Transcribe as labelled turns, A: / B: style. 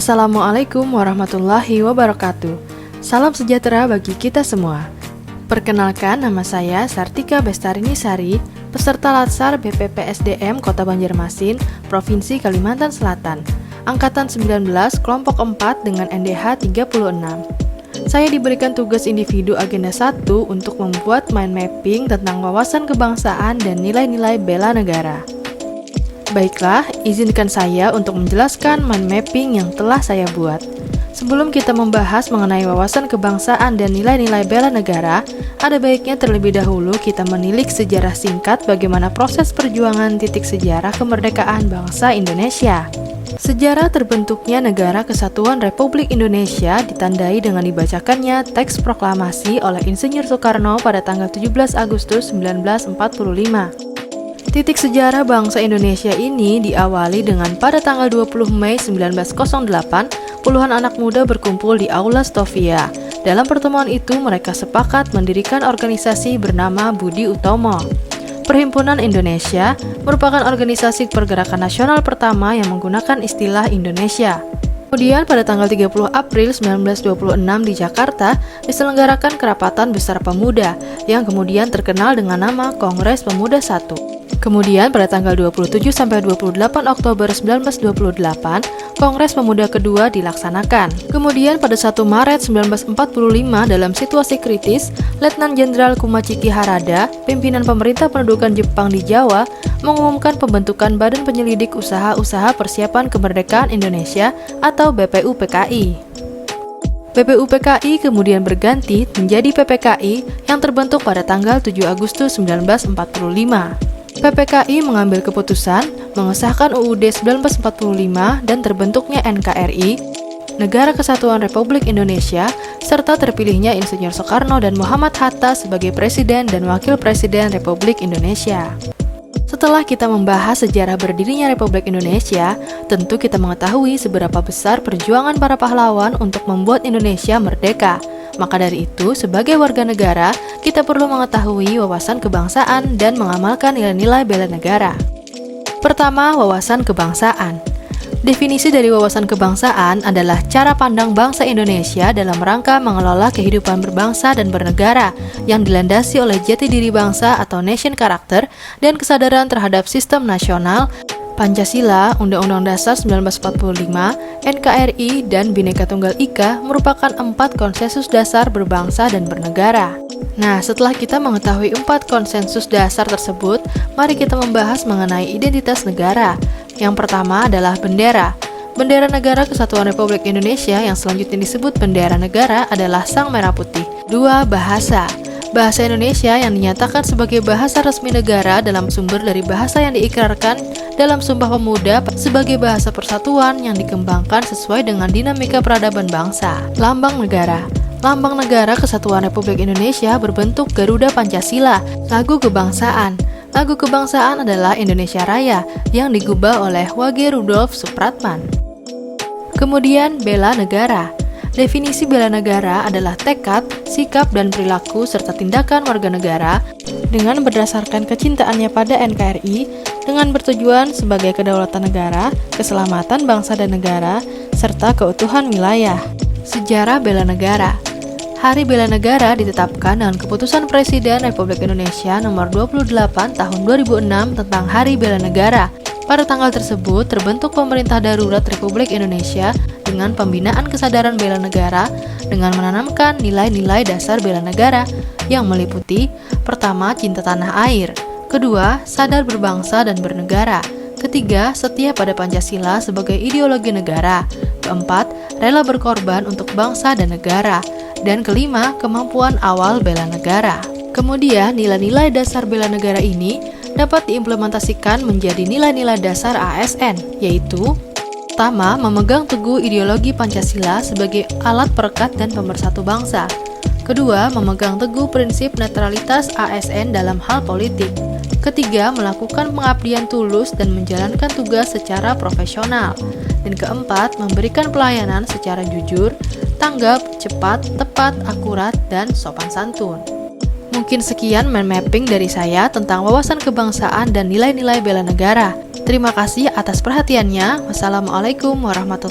A: Assalamualaikum warahmatullahi wabarakatuh. Salam sejahtera bagi kita semua. Perkenalkan, nama saya Sartika Bestarini Sari, peserta Latsar BPPSDM Kota Banjarmasin, Provinsi Kalimantan Selatan, Angkatan 19, Kelompok 4 dengan NDH 36. Saya diberikan tugas individu agenda 1 untuk membuat mind mapping tentang wawasan kebangsaan dan nilai-nilai bela negara. Baiklah, izinkan saya untuk menjelaskan mind mapping yang telah saya buat. Sebelum kita membahas mengenai wawasan kebangsaan dan nilai-nilai bela negara, ada baiknya terlebih dahulu kita menilik sejarah singkat bagaimana proses perjuangan titik sejarah kemerdekaan bangsa Indonesia. Sejarah terbentuknya Negara Kesatuan Republik Indonesia ditandai dengan dibacakannya teks proklamasi oleh Insinyur Soekarno pada tanggal 17 Agustus 1945. Titik sejarah bangsa Indonesia ini diawali dengan pada tanggal 20 Mei 1908, puluhan anak muda berkumpul di Aula Stovia. Dalam pertemuan itu, mereka sepakat mendirikan organisasi bernama Budi Utomo. Perhimpunan Indonesia merupakan organisasi pergerakan nasional pertama yang menggunakan istilah Indonesia. Kemudian pada tanggal 30 April 1926 di Jakarta diselenggarakan Kerapatan Besar Pemuda yang kemudian terkenal dengan nama Kongres Pemuda I. Kemudian pada tanggal 27-28 Oktober 1928, Kongres Pemuda kedua dilaksanakan. Kemudian pada 1 Maret 1945 dalam situasi kritis, Letnan Jenderal Kumachiki Harada, pimpinan pemerintah pendudukan Jepang di Jawa, mengumumkan pembentukan Badan Penyelidik Usaha-Usaha Persiapan Kemerdekaan Indonesia atau BPUPKI. BPUPKI kemudian berganti menjadi PPKI yang terbentuk pada tanggal 7 Agustus 1945. PPKI mengambil keputusan mengesahkan UUD 1945 dan terbentuknya NKRI, Negara Kesatuan Republik Indonesia, serta terpilihnya Insinyur Soekarno dan Muhammad Hatta sebagai Presiden dan Wakil Presiden Republik Indonesia. Setelah kita membahas sejarah berdirinya Republik Indonesia, tentu kita mengetahui seberapa besar perjuangan para pahlawan untuk membuat Indonesia merdeka. Maka dari itu, sebagai warga negara, kita perlu mengetahui wawasan kebangsaan dan mengamalkan nilai-nilai bela negara. Pertama, wawasan kebangsaan. Definisi dari wawasan kebangsaan adalah cara pandang bangsa Indonesia dalam rangka mengelola kehidupan berbangsa dan bernegara yang dilandasi oleh jati diri bangsa atau nation character dan kesadaran terhadap sistem nasional, Pancasila, Undang-Undang Dasar 1945, NKRI, dan Bhinneka Tunggal Ika merupakan 4 konsensus dasar berbangsa dan bernegara. Nah, setelah kita mengetahui 4 konsensus dasar tersebut, mari kita membahas mengenai identitas negara. Yang pertama adalah bendera. Bendera Negara Kesatuan Republik Indonesia yang selanjutnya disebut bendera negara adalah Sang Merah Putih. 2. Bahasa. Bahasa Indonesia yang dinyatakan sebagai bahasa resmi negara dalam sumber dari bahasa yang diikrarkan dalam Sumpah Pemuda sebagai bahasa persatuan yang dikembangkan sesuai dengan dinamika peradaban bangsa. Lambang negara. Lambang Negara Kesatuan Republik Indonesia berbentuk Garuda Pancasila. Lagu kebangsaan. Lagu kebangsaan adalah Indonesia Raya yang digubah oleh Wage Rudolf Supratman. Kemudian bela negara. Definisi bela negara adalah tekad, sikap, dan perilaku serta tindakan warga negara dengan berdasarkan kecintaannya pada NKRI dengan bertujuan sebagai kedaulatan negara, keselamatan bangsa dan negara, serta keutuhan wilayah. Sejarah bela negara. Hari Bela Negara ditetapkan dengan Keputusan Presiden Republik Indonesia Nomor 28 Tahun 2006 tentang Hari Bela Negara. Pada tanggal tersebut terbentuk Pemerintah Darurat Republik Indonesia dengan pembinaan kesadaran bela negara dengan menanamkan nilai-nilai dasar bela negara yang meliputi: pertama, cinta tanah air; kedua, sadar berbangsa dan bernegara; ketiga, setia pada Pancasila sebagai ideologi negara; keempat, rela berkorban untuk bangsa dan negara; dan kelima, kemampuan awal bela negara. Kemudian, nilai-nilai dasar bela negara ini dapat diimplementasikan menjadi nilai-nilai dasar ASN, yaitu: pertama, memegang teguh ideologi Pancasila sebagai alat perekat dan pemersatu bangsa; kedua, memegang teguh prinsip netralitas ASN dalam hal politik; ketiga, melakukan pengabdian tulus dan menjalankan tugas secara profesional; dan keempat, memberikan pelayanan secara jujur, tanggap, cepat, tepat, akurat, dan sopan santun. Mungkin sekian mind mapping dari saya tentang wawasan kebangsaan dan nilai-nilai bela negara. Terima kasih atas perhatiannya. Wassalamualaikum warahmatullahi wabarakatuh.